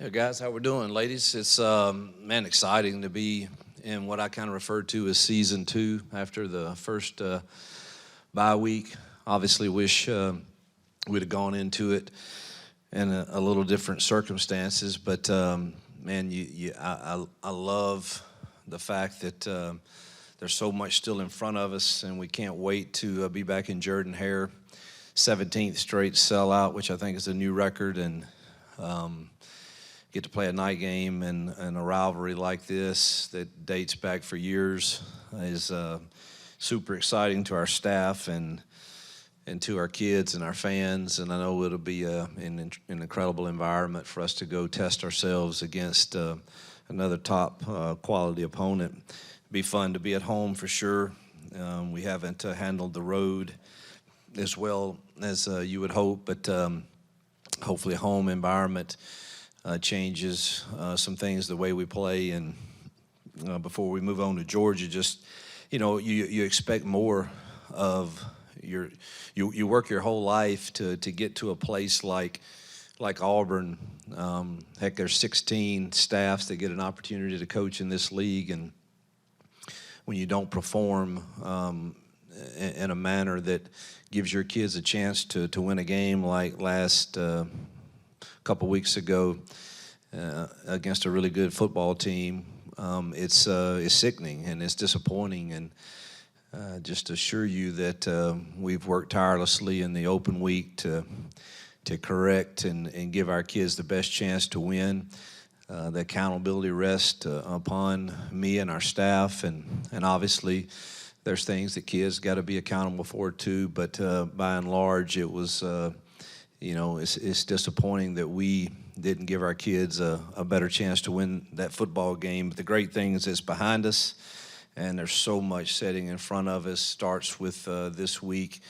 Hey guys, how we're doing, ladies? It's man, exciting to be in what I kind of refer to as season 2 after the first bye week. Obviously, wish we'd have gone into it in a little different circumstances, but man, I love the fact that there's so much still in front of us, and we can't wait to be back in Jordan-Hare. 17th straight sellout, which I think is a new record, and get to play a night game and a rivalry like this that dates back for years is super exciting to our staff and to our kids and our fans. And I know it'll be an incredible environment for us to go test ourselves against another top quality opponent. It'll be fun to be at home for sure. We haven't handled the road as well as you would hope, but hopefully a home environment changes some things the way we play. And before we move on to Georgia, just you expect more of you work your whole life to get to a place like Auburn. Heck, there's 16 staffs that get an opportunity to coach in this league, and when you don't perform in a manner that gives your kids a chance to win a game like last couple weeks ago against a really good football team, it's sickening and it's disappointing. And just assure you that we've worked tirelessly in the open week to correct and give our kids the best chance to win. The accountability rests upon me and our staff, and obviously there's things that kids got to be accountable for too. But by and large, it was it's disappointing that we didn't give our kids a better chance to win that football game. But the great thing is it's behind us, and there's so much sitting in front of us. Starts with this week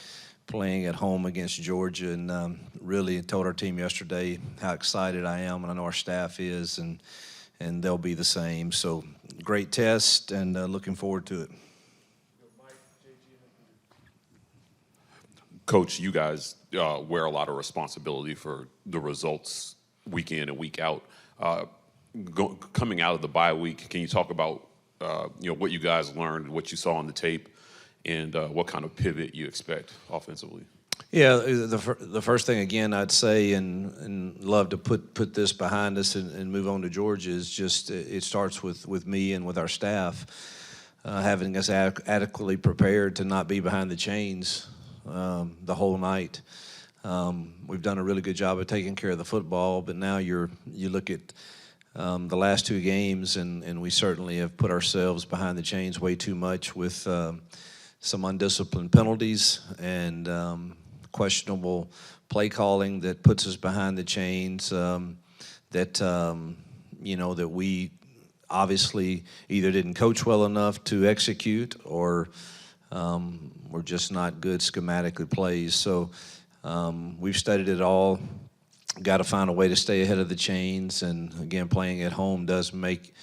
playing at home against Georgia, and really told our team yesterday how excited I am, and I know our staff is, and they'll be the same. So great test, and looking forward to it. Coach, you guys wear a lot of responsibility for the results week in and week out. Coming out of the bye week, can you talk about what you guys learned, what you saw on the tape, and what kind of pivot you expect offensively? Yeah, the first thing again I'd say, and love to put this behind us and move on to Georgia, is just it starts with me and with our staff having us adequately prepared to not be behind the chains the whole night. We've done a really good job of taking care of the football, but now you look at the last 2 games, and we certainly have put ourselves behind the chains way too much with some undisciplined penalties and questionable play calling that puts us behind the chains. That we obviously either didn't coach well enough to execute, or we're just not good schematically plays. So we've studied it all. Got to find a way to stay ahead of the chains, and again, playing at home does make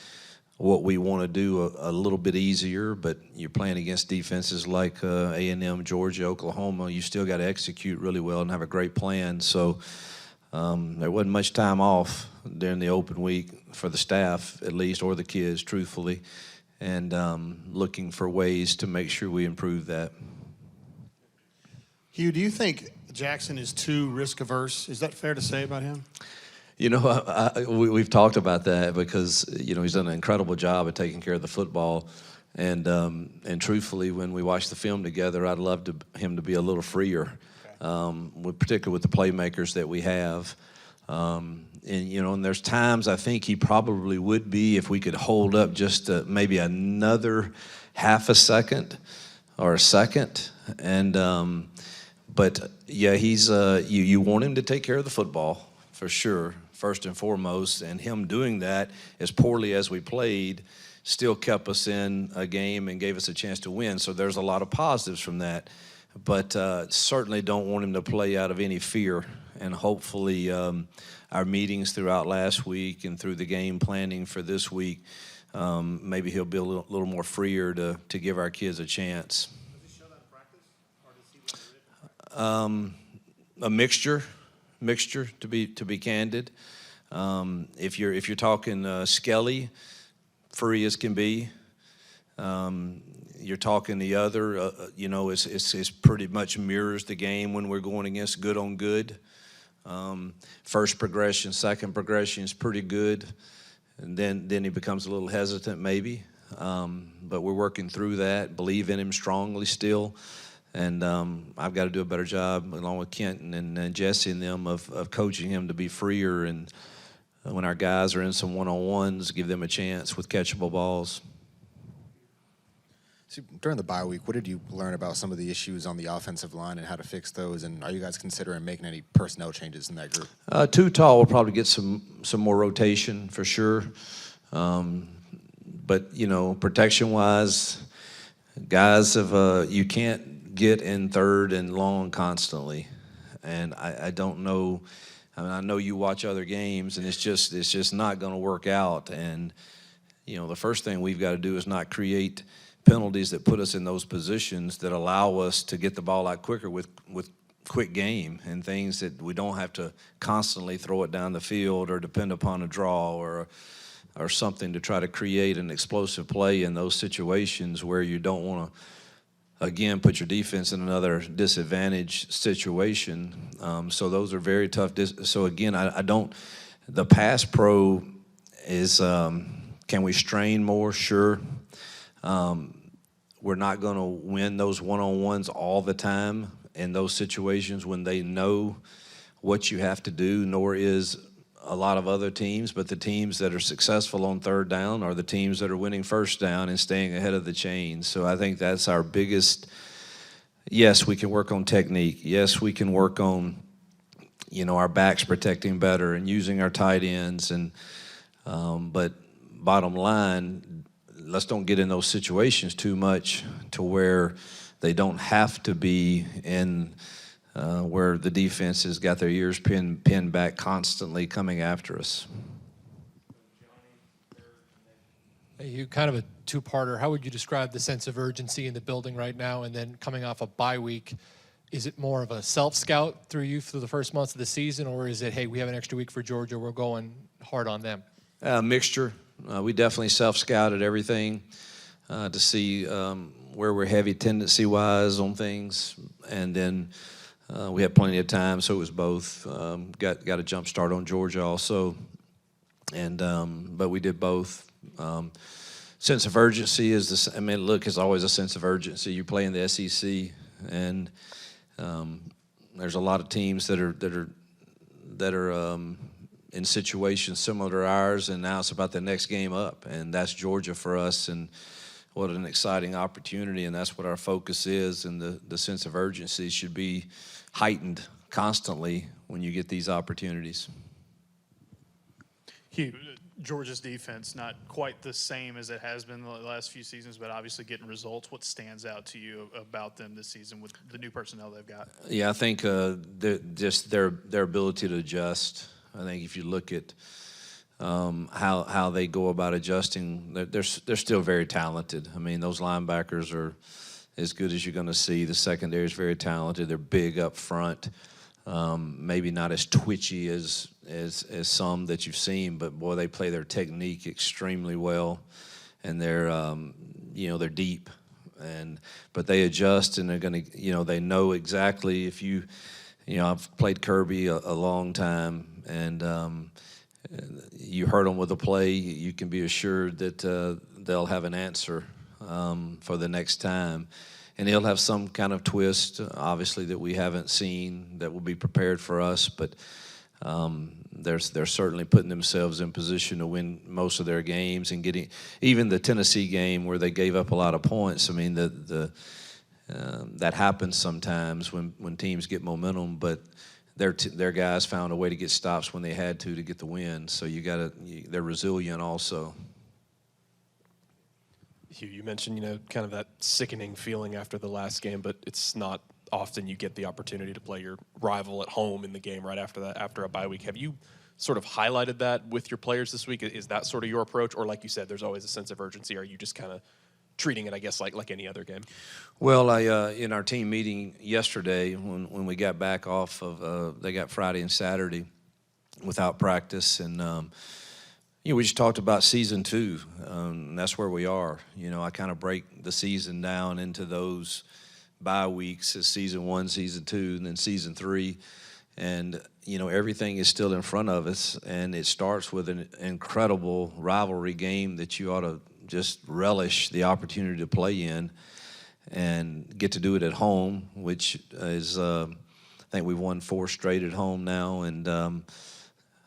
what we want to do a little bit easier. But you're playing against defenses like A&M, Georgia, Oklahoma. You still got to execute really well and have a great plan. So there wasn't much time off during the open week for the staff, at least, or the kids, truthfully, and looking for ways to make sure we improve that. Hugh, do you think Jackson is too risk-averse? Is that fair to say about him? We've talked about that because, he's done an incredible job of taking care of the football. And truthfully, when we watch the film together, I'd love him to be a little freer, particularly with the playmakers that we have. And there's times I think he probably would be if we could hold up just maybe another half a second or a second. And but yeah, he's you want him to take care of the football for sure, first and foremost. And him doing that as poorly as we played still kept us in a game and gave us a chance to win. So there's a lot of positives from that. But certainly don't want him to play out of any fear. And hopefully our meetings throughout last week and through the game planning for this week, maybe he'll be a little more freer to give our kids a chance. Does he show that in practice, or does he A mixture, to be candid. If you're talking Skelly, free as can be. You're talking the other, it's pretty much mirrors the game when we're going against good on good. First progression, second progression is pretty good, and then he becomes a little hesitant maybe. But we're working through that, believe in him strongly still, and I've got to do a better job along with Kenton and Jesse and them of coaching him to be freer, and when our guys are in some one-on-ones, give them a chance with catchable balls. So during the bye week, what did you learn about some of the issues on the offensive line and how to fix those? And are you guys considering making any personnel changes in that group? Too tall will probably get some more rotation for sure. But, protection-wise, guys you can't get in third and long constantly. And I don't know. I mean, I know you watch other games, and it's just not going to work out. And, the first thing we've got to do is not create penalties that put us in those positions that allow us to get the ball out quicker with quick game and things that we don't have to constantly throw it down the field or depend upon a draw or something to try to create an explosive play in those situations where you don't want to, again, put your defense in another disadvantaged situation. So those are very tough. So, again, I don't – the pass pro is can we strain more? Sure. We're not going to win those one-on-ones all the time in those situations when they know what you have to do, nor is a lot of other teams. But the teams that are successful on third down are the teams that are winning first down and staying ahead of the chain. So I think that's our biggest – yes, we can work on technique. Yes, we can work on, our backs protecting better and using our tight ends. But bottom line, let's don't get in those situations too much to where they don't have to be in where the defense has got their ears pinned back constantly coming after us. Hey, you kind of a two-parter. How would you describe the sense of urgency in the building right now? And then coming off a bye week, is it more of a self-scout through the first months of the season, or is it, hey, we have an extra week for Georgia, we're going hard on them? Mixture. We definitely self-scouted everything to see where we're heavy tendency-wise on things, and then we had plenty of time, so it was both. Got a jump start on Georgia also, and but we did both. Sense of urgency is this. I mean, look, it's always a sense of urgency. You play in the SEC, and there's a lot of teams that are in situations similar to ours, and now it's about the next game up, and that's Georgia for us, and what an exciting opportunity, and that's what our focus is, and the sense of urgency should be heightened constantly when you get these opportunities. Hugh, Georgia's defense not quite the same as it has been the last few seasons, but obviously getting results. What stands out to you about them this season with the new personnel they've got? Yeah, I think just their ability to adjust. I think if you look at how they go about adjusting, they're still very talented. I mean, those linebackers are as good as you're going to see. The secondary is very talented. They're big up front. Maybe not as twitchy as some that you've seen, but boy, they play their technique extremely well, and they're deep, but they adjust, and they're going to, they know exactly if you. I've played Kirby a long time, and you hurt them with a play, you can be assured that they'll have an answer for the next time. And he'll have some kind of twist, obviously, that we haven't seen that will be prepared for us. But they're certainly putting themselves in position to win most of their games and getting even the Tennessee game where they gave up a lot of points. I mean, that happens sometimes when teams get momentum, but their guys found a way to get stops when they had to get the win. So they're resilient also. Hugh, you mentioned, kind of that sickening feeling after the last game, but it's not often you get the opportunity to play your rival at home in the game right after that, after a bye week. Have you sort of highlighted that with your players this week? Is that sort of your approach? Or like you said, there's always a sense of urgency. Are you just kind of treating it, I guess, like any other game? Well, in our team meeting yesterday when we got back off of they got Friday and Saturday, without practice. And, we just talked about season 2, and that's where we are. I kind of break the season down into those bye weeks as season 1, season 2, and then season 3. And, everything is still in front of us, and it starts with an incredible rivalry game that you ought to just relish the opportunity to play in and get to do it at home, which is, I think we've won 4 straight at home now, and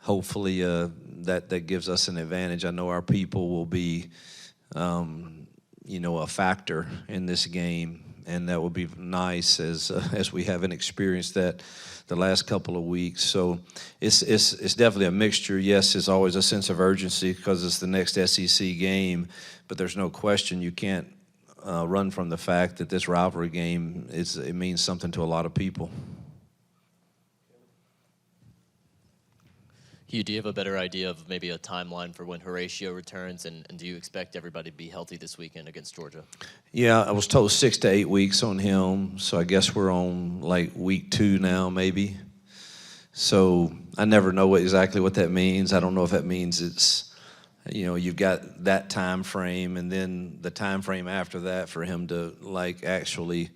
hopefully that gives us an advantage. I know our people will be, a factor in this game, and that will be nice as we haven't experienced that the last couple of weeks. So it's definitely a mixture. Yes, it's always a sense of urgency because it's the next SEC game, but there's no question you can't run from the fact that this rivalry game it means something to a lot of people. Hugh, do you have a better idea of maybe a timeline for when Horatio returns, and do you expect everybody to be healthy this weekend against Georgia? Yeah, I was told 6 to 8 weeks on him, so I guess we're on like week 2 now, maybe. So I never know exactly what that means. I don't know if that means it's, you've got that time frame, and then the time frame after that for him to actually,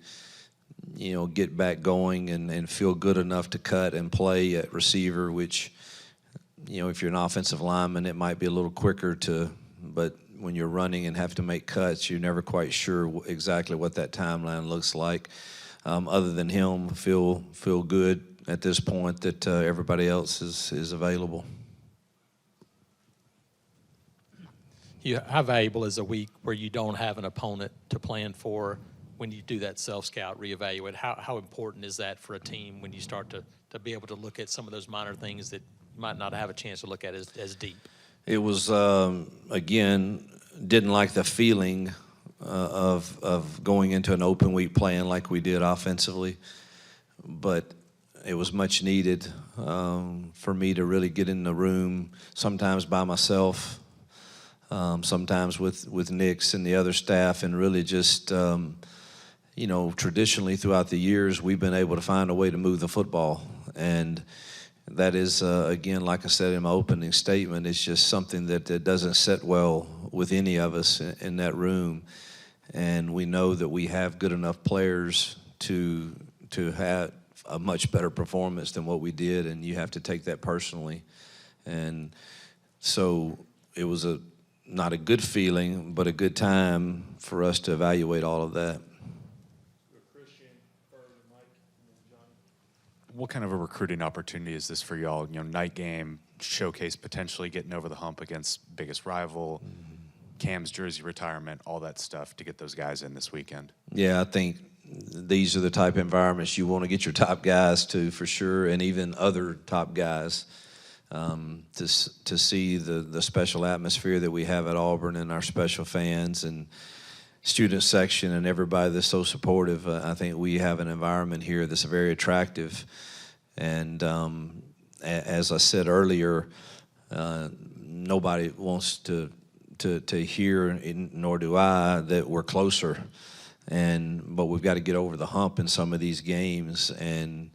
get back going and feel good enough to cut and play at receiver, which, if you're an offensive lineman, it might be a little quicker but when you're running and have to make cuts, you're never quite sure exactly what that timeline looks like. Other than him, feel good at this point that everybody else is available. How valuable is a week where you don't have an opponent to plan for when you do that self-scout, reevaluate? How important is that for a team when you start to be able to look at some of those minor things that you might not have a chance to look at as deep? It was, again, didn't like the feeling of going into an open week playing like we did offensively, but it was much needed for me to really get in the room, sometimes by myself, sometimes with Nix and the other staff, and really just, traditionally throughout the years, we've been able to find a way to move the football. And that is, again, like I said in my opening statement, it's just something that doesn't sit well with any of us in that room. And we know that we have good enough players to have a much better performance than what we did, and you have to take that personally. And so it was not a good feeling, but a good time for us to evaluate all of that. What kind of a recruiting opportunity is this for y'all? Night game, showcase potentially getting over the hump against biggest rival, Cam's jersey retirement, all that stuff to get those guys in this weekend. Yeah, I think these are the type of environments you want to get your top guys to, for sure, and even other top guys, to see the special atmosphere that we have at Auburn and our special fans and student section and everybody that's so supportive. I think we have an environment here that's very attractive. And as I said earlier, nobody wants to hear, nor do I, that we're closer. But we've got to get over the hump in some of these games and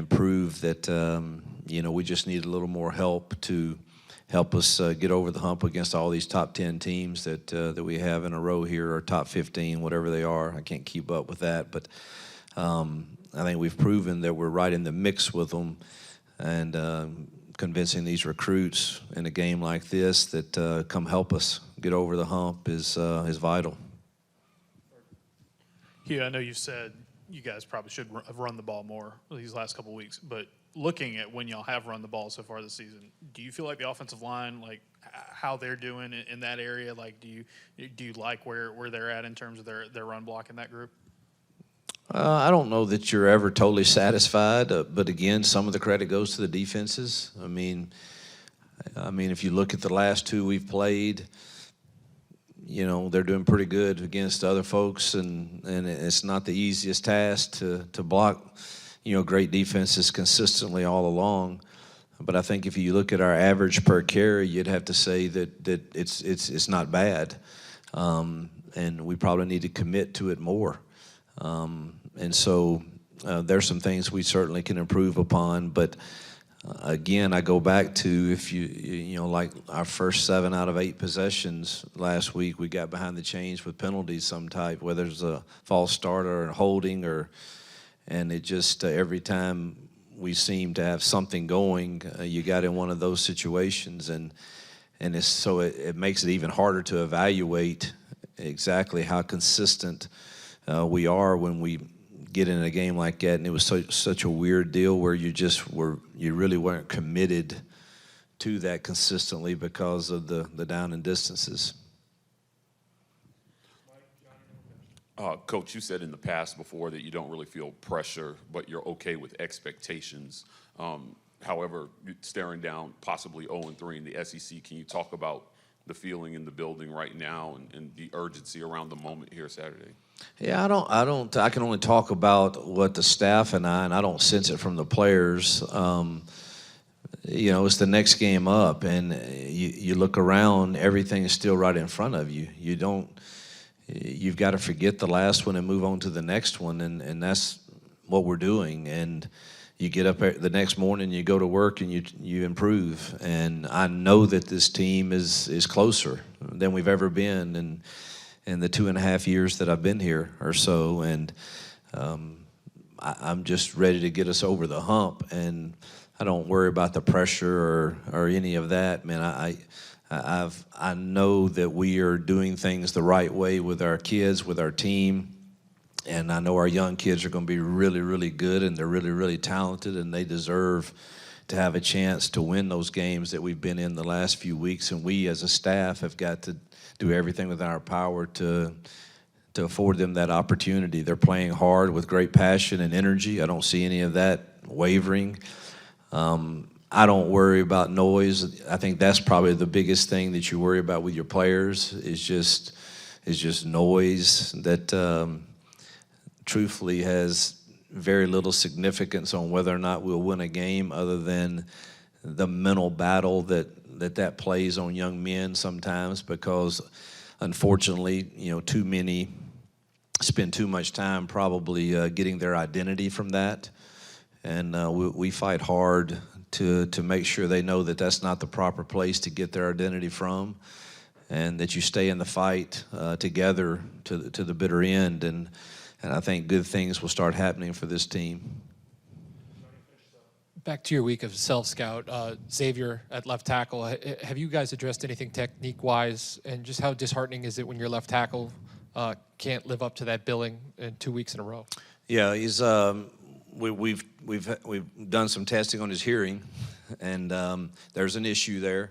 prove that we just need a little more help to help us get over the hump against all these top 10 teams that we have in a row here, or top 15, whatever they are. I can't keep up with that, but I think we've proven that we're right in the mix with them, and convincing these recruits in a game like this that come help us get over the hump is vital. Hugh, I know you said you guys probably should have run the ball more these last couple of weeks, but looking at when y'all have run the ball so far this season, do you feel like the offensive line, how they're doing in that area, do you like where they're at in terms of their run block in that group? I don't know that you're ever totally satisfied, but again, some of the credit goes to the defenses. I mean, if you look at the last 2 we've played, they're doing pretty good against other folks, and it's not the easiest task to block, great defenses consistently all along. But I think if you look at our average per carry, you'd have to say that it's not bad, and we probably need to commit to it more. And so there's some things we certainly can improve upon, but again, I go back to if you know, like our first 7 out of 8 possessions last week, we got behind the chains with penalties some type, whether it's a false start or a holding, and it just every time we seem to have something going, you got in one of those situations, and it makes it even harder to evaluate exactly how consistent we are when we get in a game like that. And it was such a weird deal where you really weren't committed to that consistently because of the down and distances. Coach, you said in the past before that you don't really feel pressure, but you're okay with expectations. However, staring down possibly 0-3 in the SEC, can you talk about the feeling in the building right now and the urgency around the moment here Saturday? Yeah, I can only talk about what the staff and I don't sense it from the players. You know, it's the next game up, and you look around, everything is still right in front of you. You've got to forget the last one and move on to the next one, and that's what we're doing. And you get up the next morning, you go to work, and you improve. And I know that this team is closer than we've ever been in the 2.5 years that I've been here or so. And I'm just ready to get us over the hump, and I don't worry about the pressure or any of that, man. I know that we are doing things the right way with our kids, with our team. And I know our young kids are going to be really, really good, and they're really, really talented, and they deserve to have a chance to win those games that we've been in the last few weeks. And we as a staff have got to do everything within our power to afford them that opportunity. They're playing hard with great passion and energy. I don't see any of that wavering. I don't worry about noise. I think that's probably the biggest thing that you worry about with your players is just noise that truthfully has very little significance on whether or not we'll win a game, other than the mental battle that plays on young men sometimes, because unfortunately, you know, too many spend too much time probably getting their identity from that. And we fight hard to make sure they know that that's not the proper place to get their identity from, and that you stay in the fight together to the bitter end. And I think good things will start happening for this team. Back to your week of self-scout, Xavier at left tackle. Have you guys addressed anything technique-wise, and just how disheartening is it when your left tackle can't live up to that billing in 2 weeks in a row? Yeah, he's we've done some testing on his hearing, and there's an issue there,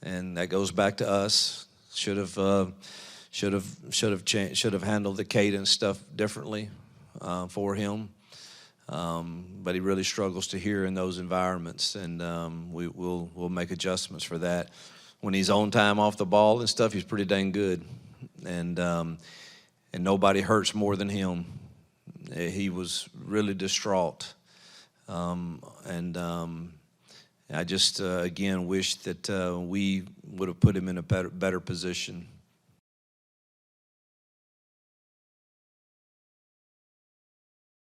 and that goes back to us. Should have handled the cadence stuff differently for him. But he really struggles to hear in those environments, and we'll make adjustments for that. When he's on time off the ball and stuff, he's pretty dang good, and nobody hurts more than him. He was really distraught, and I just again wish that we would have put him in a better position.